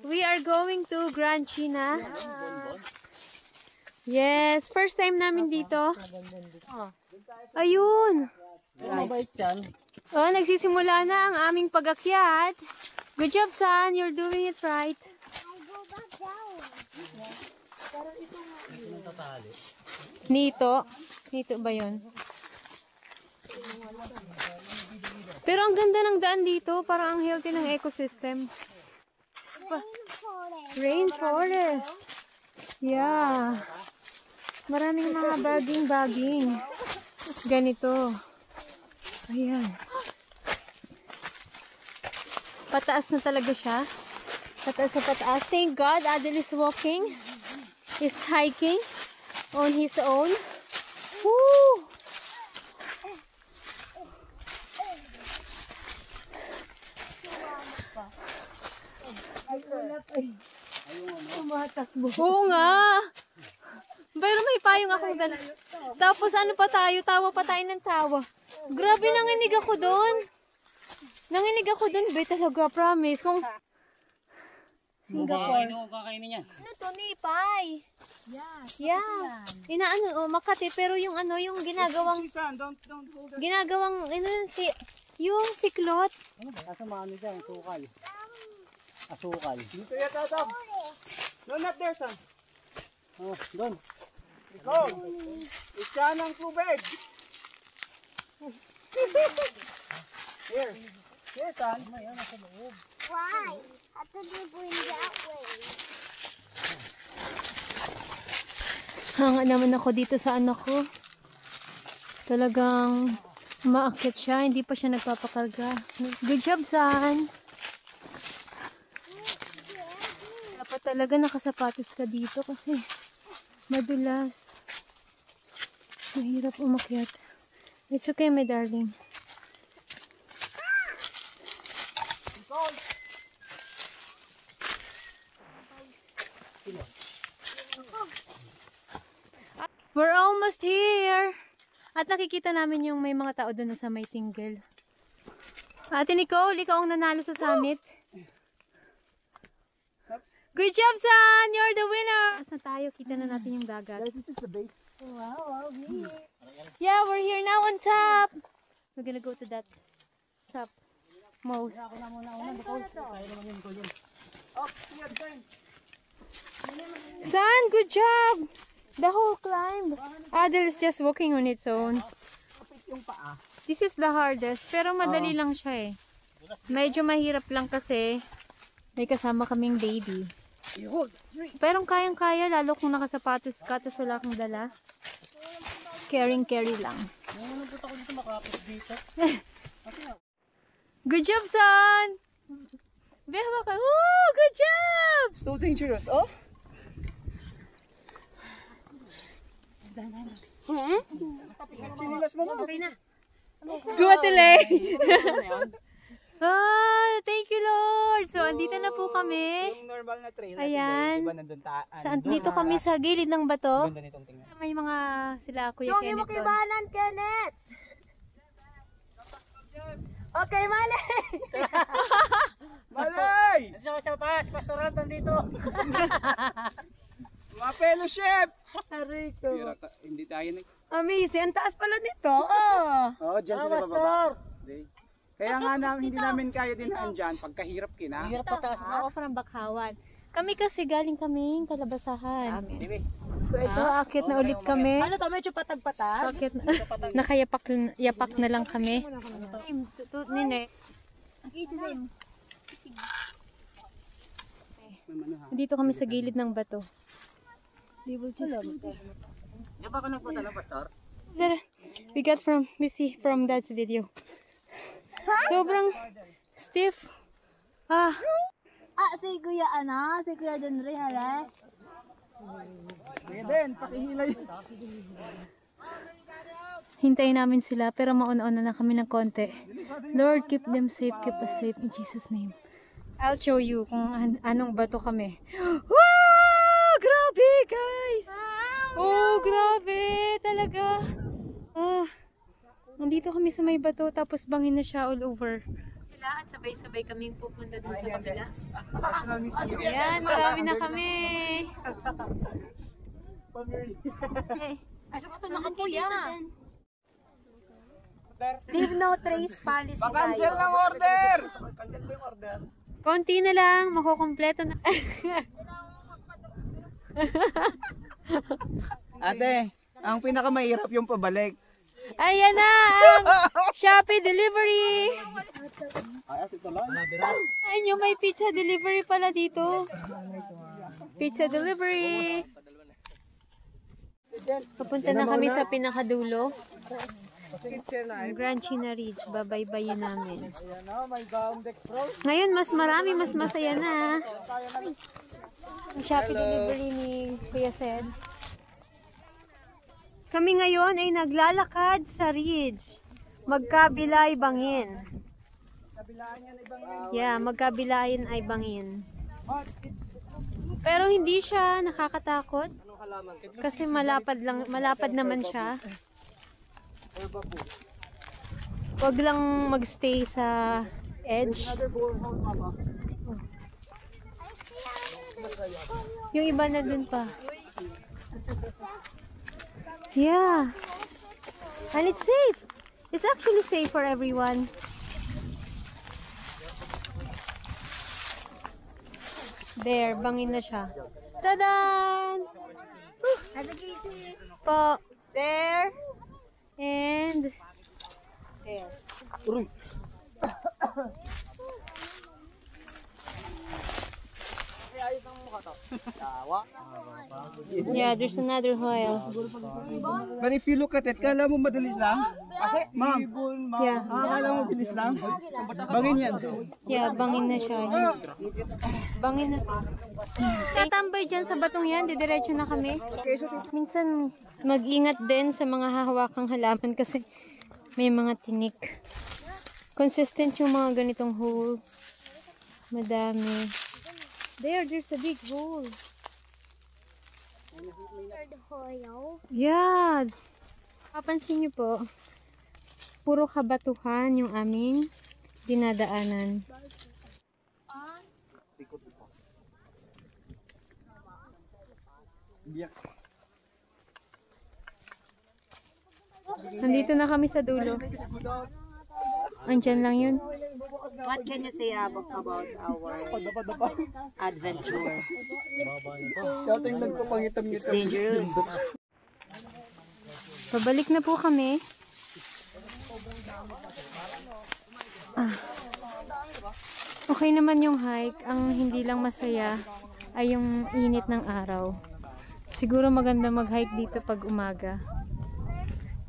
We are going to Grand China. Yes, first time namin dito. Ayun. Oh, nagsisimula na ang aming pag-akyat. Good job, son. You're doing it right. Nito. Nito ba yun? Pero ang ganda ng daan dito. Parang ang healthy ng ecosystem. Rainforest. Yeah. Maraming mga baging-baging. Ganito. Ayan. Pataas na talaga siya. Pataas na pataas. Thank God, Adel is walking. He's hiking on his own. Woo! Oo nga. Pero may payong akong dala. Tapos ano pa tayo? Tawa pa tayo ng tawa. Grabe, nanginig ako doon. Nanginig ako doon. Be talaga, promise. Kung Singapore. Ano to? Nipay. Yeah. Inaano, Makati. Pero yung ano, yung ginagawang ano, yung siklot. Nasa mano dyan, sukal. Asukal. Dito yata daw. No, not there, son. Oh, doon. Ikaw. Isya ng tubig. Here. Here, son. Ayan, nasa loob. Why? How did you bring that way? Hanga naman ako dito sa anak ko. Talagang maakyat siya. Hindi pa siya nagpapakarga. Good job, son. Dapat talaga nakasapatos ka dito kasi madulas. Mahirap umakyat. It's okay, my darling. We're almost here. At nakikita namin yung may mga tao doon na sa may tinggil. Ate Nicole, ikaw ang nanalo sa summit. Good job, son! You're the winner! As na tayo, kita na natin yung dagat. This is the base. Wow, Yeah, we're here now on top. We're gonna go to that top most. Ako na muna una. Kaya naman yung goal yun. Oh, here, son. Son, good job! The whole climb. Adel is just walking on its own. Kapit yung paa. This is the hardest, pero madali lang siya eh. Medyo mahirap lang kasi may kasama kaming baby. Pero kayang-kaya, lalo kung nakasapatos ka, tapos wala kang dala. Carry lang. Nagpunta ko dito makapit dito. Good job, son! Behawa ka. Oh, good job! It's too dangerous, oh? Kinilas mo na. Okay na. Go, Atile! Ah, thank you, Lord! So, andito na po kami. Yung normal na trail. Ayan. Diba nandun Dito kami sa gilid ng bato. Ganda nitong tingnan. May mga sila Kuya Songi Kenneth mo doon. kibanan, Kenneth! Okay, Malay! Malay! Nandiyan sa taas, pastoral dito. Mga fellowship! Harito. Hindi tayo nag... Amazing, ang taas pala nito. Oh. Oo, dyan sila bababa. Kaya nga hindi namin kaya din andyan pagkahirap kina. Hirap pataas na. Oo, parang bakhawan. Kami kasi galing kaming Kalabasahan. So ito, akit na ulit kami. Ano to, medyo patag-patag? Akit na. Nakayapak na lang kami. Nine. Dito kami sa gilid ng bato. We Diba ka nagpunta ng pastor? We see from Dad's video. Sobrang stiff. Si Kuya Denry, hala. Kaya din, pakihilay. Hintayin namin sila pero mauna-una na kami ng konti. Lord, keep them safe, keep us safe in Jesus' name. I'll show you kung anong bato kami. Wow! Grabe, guys! Oh, grabe! Talaga. Nandito kami sa may bato tapos bangin na siya all over. sila at sabay-sabay kaming pupunta dun sa kabila. National Museum. Ayan, marami na kami. Ay, sagot na kuya. Leave no trace policy Pa-cancel ng order! Cancel ba yung order? Konti na lang, makukumpleto na. Ate, ang pinakamahirap yung pabalik. Ayan na ang Shopee delivery. Ayun yung may pizza delivery pala dito. Pizza delivery. Papunta na kami sa pinakadulo. Grand China Ridge, babaybayin namin. Ngayon mas marami, mas masaya na. Ang Shopee delivery ni Kuya Sed. Kami ngayon ay naglalakad sa ridge. Magkabilay bangin. Yeah, magkabilayan ay bangin. Pero hindi siya nakakatakot. Kasi malapad naman siya. Huwag lang magstay sa edge. Yung iba na dun pa. Yeah. And it's safe. It's actually safe for everyone. There, bangin na siya. Tadan! Po. There. And there. Yeah, there's another whale. But if you look at it, kala mo madalis lang? Ma'am, Yeah. kala mo bilis lang? Bangin yan. Yeah, bangin na siya. Bangin na to. Tatambay dyan sa batong yan, didiretso na kami. Minsan, mag-ingat din sa mga hahawakang halaman kasi may mga tinik. Consistent yung mga ganitong hole. Madami. There's a big hole. Yeah. Papansin niyo po, puro kabatuhan yung aming dinadaanan. Nandito na kami sa dulo. Andyan lang yun. What can you say about our adventure? It's dangerous. Pabalik na po kami. Okay naman yung hike. Ang hindi lang masaya ay yung init ng araw. Siguro maganda mag-hike dito pag umaga.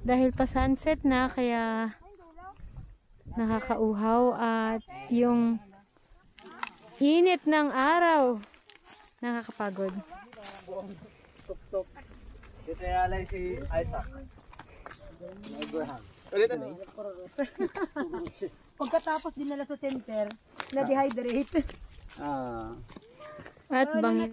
Dahil pa sunset na, kaya nakakauhaw at yung init ng araw nakakapagod. Dito yalay si Isaac. Abraham. Ulit ano? Pagkatapos dinala sa center, na-dehydrate. At bangin.